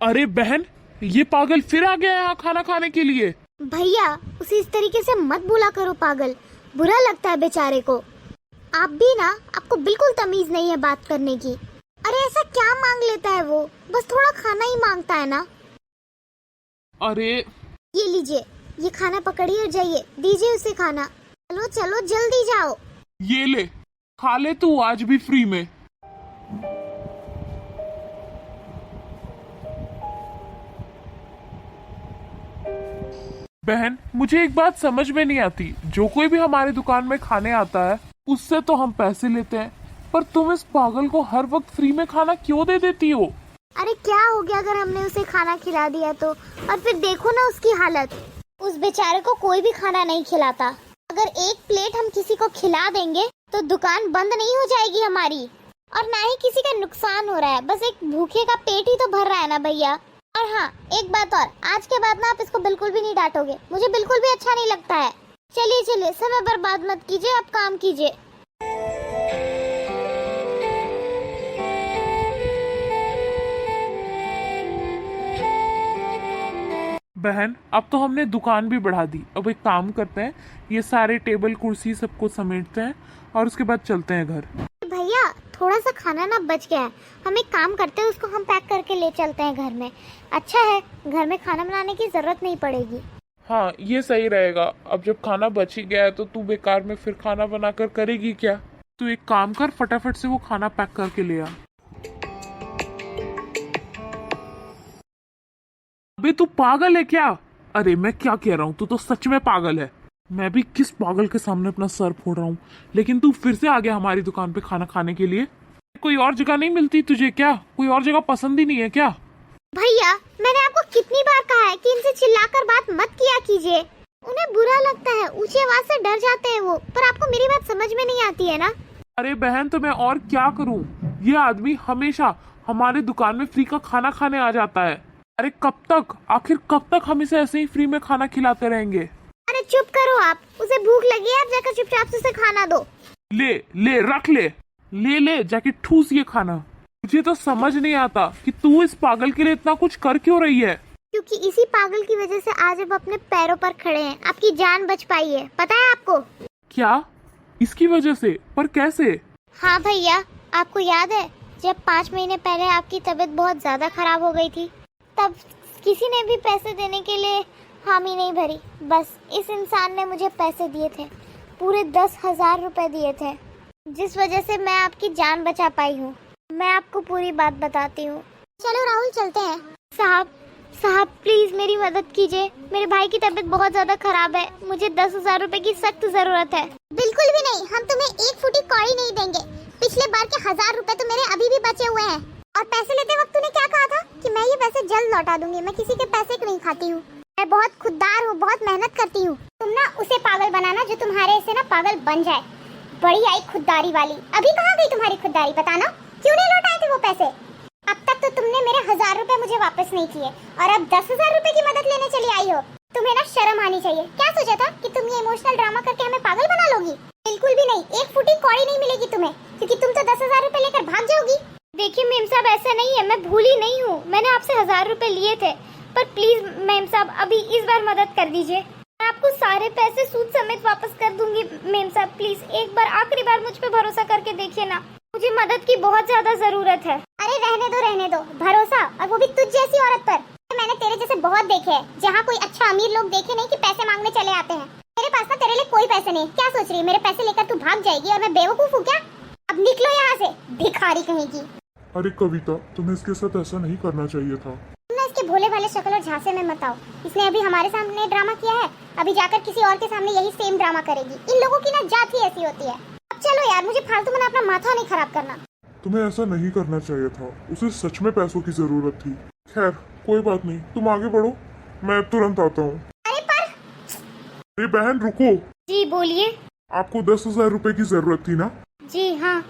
अरे बहन, ये पागल फिर आ गया यहाँ खाना खाने के लिए। भैया उसे इस तरीके से मत बोला करो पागल, बुरा लगता है बेचारे को। आप भी ना, आपको बिल्कुल तमीज नहीं है बात करने की। अरे ऐसा क्या मांग लेता है वो, बस थोड़ा खाना ही मांगता है ना। अरे ये लीजिए, ये खाना पकड़िए और जाइए, दीजिए उसे खाना। चलो चलो जल्दी जाओ। ये ले, खा ले तू आज भी फ्री में। बहन, मुझे एक बात समझ में नहीं आती, जो कोई भी हमारे दुकान में खाने आता है उससे तो हम पैसे लेते हैं, पर तुम इस पागल को हर वक्त फ्री में खाना क्यों दे देती हो? अरे क्या हो गया अगर हमने उसे खाना खिला दिया तो? और फिर देखो ना उसकी हालत। उस बेचारे को कोई भी खाना नहीं खिलाता। अगर एक प्लेट हम किसी को खिला देंगे तो दुकान बंद नहीं हो जाएगी हमारी, और ना ही किसी का नुकसान हो रहा है। बस एक भूखे का पेट ही तो भर रहा है ना भैया। और हाँ, एक बात और, आज के बाद ना आप इसको बिल्कुल भी नहीं डांटोगे, मुझे बिल्कुल भी अच्छा नहीं लगता है। चलिए चलिए, समय बर्बाद मत कीजिए, आप काम कीजिए। बहन, अब तो हमने दुकान भी बढ़ा दी। अब एक काम करते हैं, ये सारे टेबल कुर्सी सबको समेटते हैं और उसके बाद चलते हैं घर। भैया थोड़ा सा खाना ना बच गया है, हम एक काम करते हैं, उसको हम पैक करके ले चलते हैं घर में। अच्छा है, घर में खाना बनाने की जरूरत नहीं पड़ेगी। हाँ, ये सही रहेगा। अब जब खाना बच ही गया है तो तू बेकार में फिर खाना बनाकर करेगी क्या? तू एक काम कर, फटाफट से वो खाना पैक करके ले आ। अबे तू पागल है क्या? अरे मैं क्या कह रहा हूँ, तू तो सच में पागल है। मैं भी किस पागल के सामने अपना सर फोड़ रहा हूँ, लेकिन तू फिर से आ गया हमारी दुकान पे खाना खाने के लिए। कोई और जगह नहीं मिलती तुझे क्या? कोई और जगह पसंद ही नहीं है क्या? भैया मैंने आपको कितनी बार कहा है कि इनसे चिल्लाकर बात मत किया कीजिए, उन्हें बुरा लगता है, ऊंची आवाज से डर जाते हैं वो। पर आपको मेरी बात समझ में नहीं आती है ना। अरे बहन, तो मैं और क्या करूँ? ये आदमी हमेशा हमारे दुकान में फ्री का खाना खाने आ जाता है। अरे कब तक, आखिर कब तक हम इसे ऐसे ही फ्री में खाना खिलाते रहेंगे? अरे चुप करो आप, उसे भूख लगी है, आप जाकर चुपचाप से उसे खाना दो। ले ले, रख ले, ले ले जाके ठूस ये खाना। मुझे तो समझ नहीं आता कि तू इस पागल के लिए इतना कुछ कर क्यों रही है। क्योंकि इसी पागल की वजह से आज आप अपने पैरों पर खड़े हैं, आपकी जान बच पाई है, पता है आपको? क्या? इसकी वजह से? पर कैसे? हाँ भैया, आपको याद है जब 5 महीने पहले आपकी तबीयत बहुत ज्यादा खराब हो गई थी, तब किसी ने भी पैसे देने के लिए हामी नहीं भरी। बस इस इंसान ने मुझे पैसे दिए थे, पूरे 10,000 रुपए दिए थे, जिस वजह से मैं आपकी जान बचा पाई हूँ। मैं आपको पूरी बात बताती हूँ। चलो राहुल चलते हैं। साहब साहब प्लीज मेरी मदद कीजिए, मेरे भाई की तबीयत बहुत ज्यादा खराब है, मुझे 10,000 रुपए की सख्त जरूरत है। बिल्कुल भी नहीं, हम तुम्हें एक फुटी कौड़ी नहीं देंगे। पिछले बार के 1,000 रुपए तो मेरे अभी भी बचे हुए हैं। और पैसे लेते वक्त तूने क्या कहा था कि मैं ये पैसे जल्द लौटा दूंगी। मैं किसी के पैसे नहीं खाती हूँ, मैं बहुत खुददार हूँ, बहुत मेहनत करती हूँ। तुम ना उसे पागल बनाना जो तुम्हारे से ना पागल बन जाए। बड़ी आई खुददारी वाली। अभी कहाँ गई तुम्हारी खुददारी, बताना क्यों नहीं लौटाए थे वो पैसे? अब तक तो तुमने मेरे 1,000 रुपए मुझे वापस नहीं किए, और अब 10,000 रुपए की मदद लेने चली आई हो। तुम्हें ना शर्म आनी चाहिए। क्या सोचा था कि तुम ये इमोशनल ड्रामा करके हमें पागल बना लोगी? बिल्कुल भी नहीं, एक फुटी कौड़ी नहीं मिलेगी तुम्हें, क्योंकि तुम तो 10,000 रुपए लेकर भाग जाओगी। देखिए मेम साहब, ऐसा नहीं है, मैं भूली नहीं हूँ, मैंने आपसे 1,000 रुपए लिए थे। पर प्लीज मेम साहब अभी इस बार मदद कर दीजिए, मैं आपको सारे पैसे सूद समेत वापस कर दूंगी। मेम साहब प्लीज एक बार, आखिरी बार मुझ पे भरोसा करके देखिए ना, मुझे मदद की बहुत ज्यादा जरूरत है। अरे रहने दो भरोसा, और वो भी तुझ जैसी औरत पर। मैंने तेरे जैसे बहुत देखे हैं, जहाँ कोई अच्छा अमीर लोग देखे नहीं कि पैसे मांगने चले आते हैं। मेरे पास ना तेरे लिए कोई पैसे नहीं। क्या सोच रही है, मेरे पैसे लेकर तू भाग जाएगी और मैं बेवकूफ हूँ क्या? अब निकलो यहाँ से, भिखारी कहेगी। अरे कविता, तुम्हें इसके साथ ऐसा नहीं करना चाहिए था। तुमने इसके भोले भाले शक्ल और झांसे में मत आओ। इसने अभी हमारे सामने ड्रामा किया है, अभी जाकर किसी और के सामने यही सेम ड्रामा करेगी। इन लोगों की ना जात ही ऐसी होती है। अब चलो यार, मुझे फालतू में अपना माथा नहीं खराब करना। तुम्हें ऐसा नहीं करना चाहिए था, उसे सच में पैसों की जरूरत थी। खैर कोई बात नहीं, तुम आगे बढ़ो, मैं तुरंत आता हूँ। अरे पर अरे बहन रुको। जी बोलिए। आपको 10,000 रुपए की जरूरत थी ना? जी हाँ।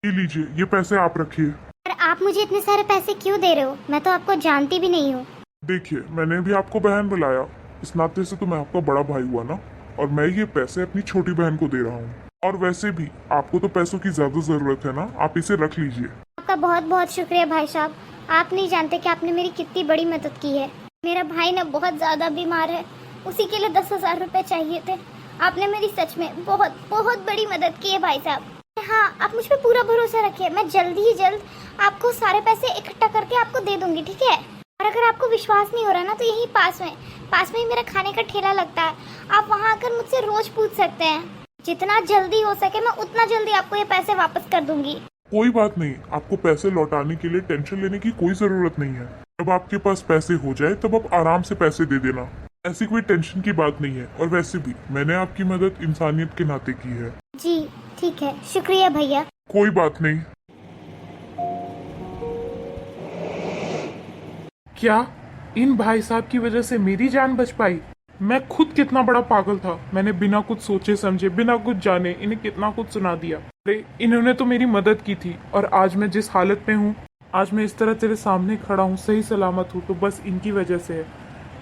ये लीजिए, ये पैसे आप रखिए। पर आप मुझे इतने सारे पैसे क्यों दे रहे हो? मैं तो आपको जानती भी नहीं हूँ। देखिए, मैंने भी आपको बहन बुलाया, इस नाते से तो मैं आपका बड़ा भाई हुआ ना, और मैं ये पैसे अपनी छोटी बहन को दे रहा हूँ। और वैसे भी आपको तो पैसों की ज्यादा जरूरत है ना, आप इसे रख लीजिए। आपका बहुत बहुत शुक्रिया भाई साहब, आप नहीं जानते कि आपने मेरी कितनी बड़ी मदद की है। मेरा भाई ना बहुत ज़्यादा बीमार है, उसी के लिए 10,000 रुपये चाहिए थे। आपने मेरी सच में बहुत बहुत बड़ी मदद की है भाई साहब। हाँ, आप मुझ पर पूरा भरोसा रखिए, मैं जल्दी ही जल्द आपको सारे पैसे इकट्ठा करके आपको दे दूंगी, ठीक है? और अगर आपको विश्वास नहीं हो रहा ना, तो यही पास में ही मेरा खाने का ठेला लगता है। आप वहाँ आकर मुझसे रोज पूछ सकते हैं। जितना जल्दी हो सके मैं उतना जल्दी आपको ये पैसे वापस कर दूंगी। कोई बात नहीं, आपको पैसे लौटाने के लिए टेंशन लेने की कोई जरूरत नहीं है। जब आपके पास पैसे हो जाए तब आप आराम से पैसे दे देना, ऐसी कोई टेंशन की बात नहीं है। और वैसे भी मैंने आपकी मदद इंसानियत के नाते की है। जी ठीक है, शुक्रिया भैया। कोई बात नहीं। क्या इन भाई साहब की वजह से मेरी जान बच पाई? मैं खुद कितना बड़ा पागल था, मैंने बिना कुछ सोचे समझे, बिना कुछ जाने इन्हें कितना कुछ सुना दिया। अरे इन्होंने तो मेरी मदद की थी, और आज मैं जिस हालत में हूँ, आज मैं इस तरह तेरे सामने खड़ा हूँ, सही सलामत हूँ, तो बस इनकी वजह से है।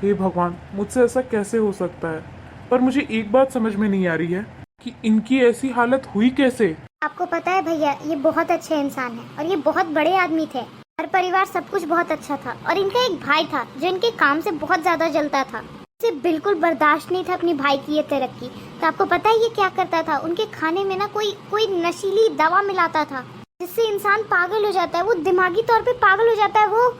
हे भगवान, मुझसे ऐसा कैसे हो सकता है? पर मुझे एक बात समझ में नहीं आ रही है कि इनकी ऐसी हालत हुई कैसे। आपको पता है भैया, ये बहुत अच्छे इंसान हैं और ये बहुत बड़े आदमी थे। हर परिवार सब कुछ बहुत अच्छा था, और इनका एक भाई था जो इनके काम से बहुत ज्यादा जलता था। इसे बिल्कुल बर्दाश्त नहीं था अपनी भाई की ये तरक्की। तो आपको पता है ये क्या करता था? उनके खाने में ना कोई नशीली दवा मिलाता था, जिससे इंसान पागल हो जाता है, वो दिमागी तौर पे पागल हो जाता है, वो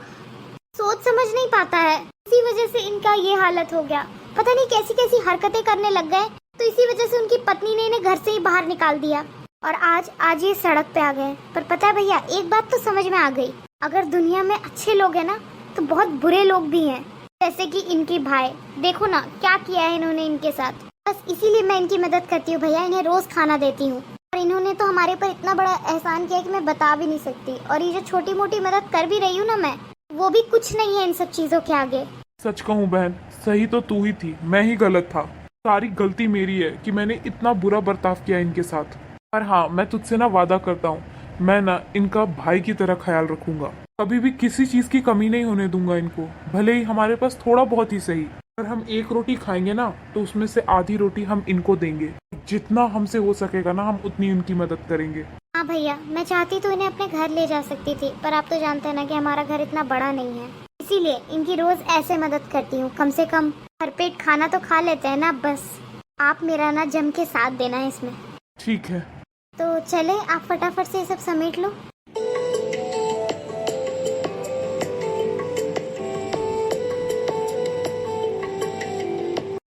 सोच समझ नहीं पाता है। इसी वजह से इनका ये हालत हो गया। पता नहीं कैसी कैसी हरकतें करने लग गए, तो इसी वजह से उनकी पत्नी ने इन्हें घर से ही बाहर निकाल दिया, और आज ये सड़क पे आ गए। पर पता है भैया, एक बात तो समझ में आ गई, अगर दुनिया में अच्छे लोग हैं ना, तो बहुत बुरे लोग भी हैं। जैसे कि इनके भाई, देखो ना क्या किया है इन्होंने इनके साथ। बस इसीलिए मैं इनकी मदद करती हूँ भैया, इन्हें रोज खाना देती हूँ। और इन्होंने तो हमारे पर इतना बड़ा एहसान किया कि मैं बता भी नहीं सकती। और ये जो छोटी मोटी मदद कर भी रही हूँ ना मैं, वो भी कुछ नहीं है इन सब चीजों के आगे। सच कहूँ बहन, सही तो तू ही थी, मैं ही गलत था। सारी गलती मेरी है कि मैंने इतना बुरा बर्ताव किया इनके साथ। पर हाँ, मैं तुझसे ना वादा करता हूँ, मैं ना इनका भाई की तरह ख्याल रखूंगा। कभी भी किसी चीज की कमी नहीं होने दूंगा इनको, भले ही हमारे पास थोड़ा बहुत ही सही। अगर हम एक रोटी खाएंगे ना, तो उसमें से आधी रोटी हम इनको देंगे। जितना हमसे हो सकेगा ना, हम उतनी उनकी मदद करेंगे। हाँ भैया, मैं चाहती तो इन्हें अपने घर ले जा सकती थी, पर आप तो जानते हैं ना कि हमारा घर इतना बड़ा नहीं है। इसीलिए इनकी रोज ऐसे मदद करती हूँ। कम से कम भरपेट खाना तो खा लेते हैं ना। बस आप मेरा ना जम के साथ देना है इसमें। ठीक है, तो चले, आप फटाफट से ये सब समेट लो।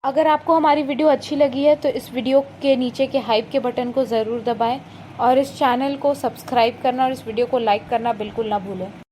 अगर आपको हमारी वीडियो अच्छी लगी है तो इस वीडियो के नीचे के हाइप के बटन को ज़रूर दबाएं, और इस चैनल को सब्सक्राइब करना और इस वीडियो को लाइक करना बिल्कुल ना भूलें।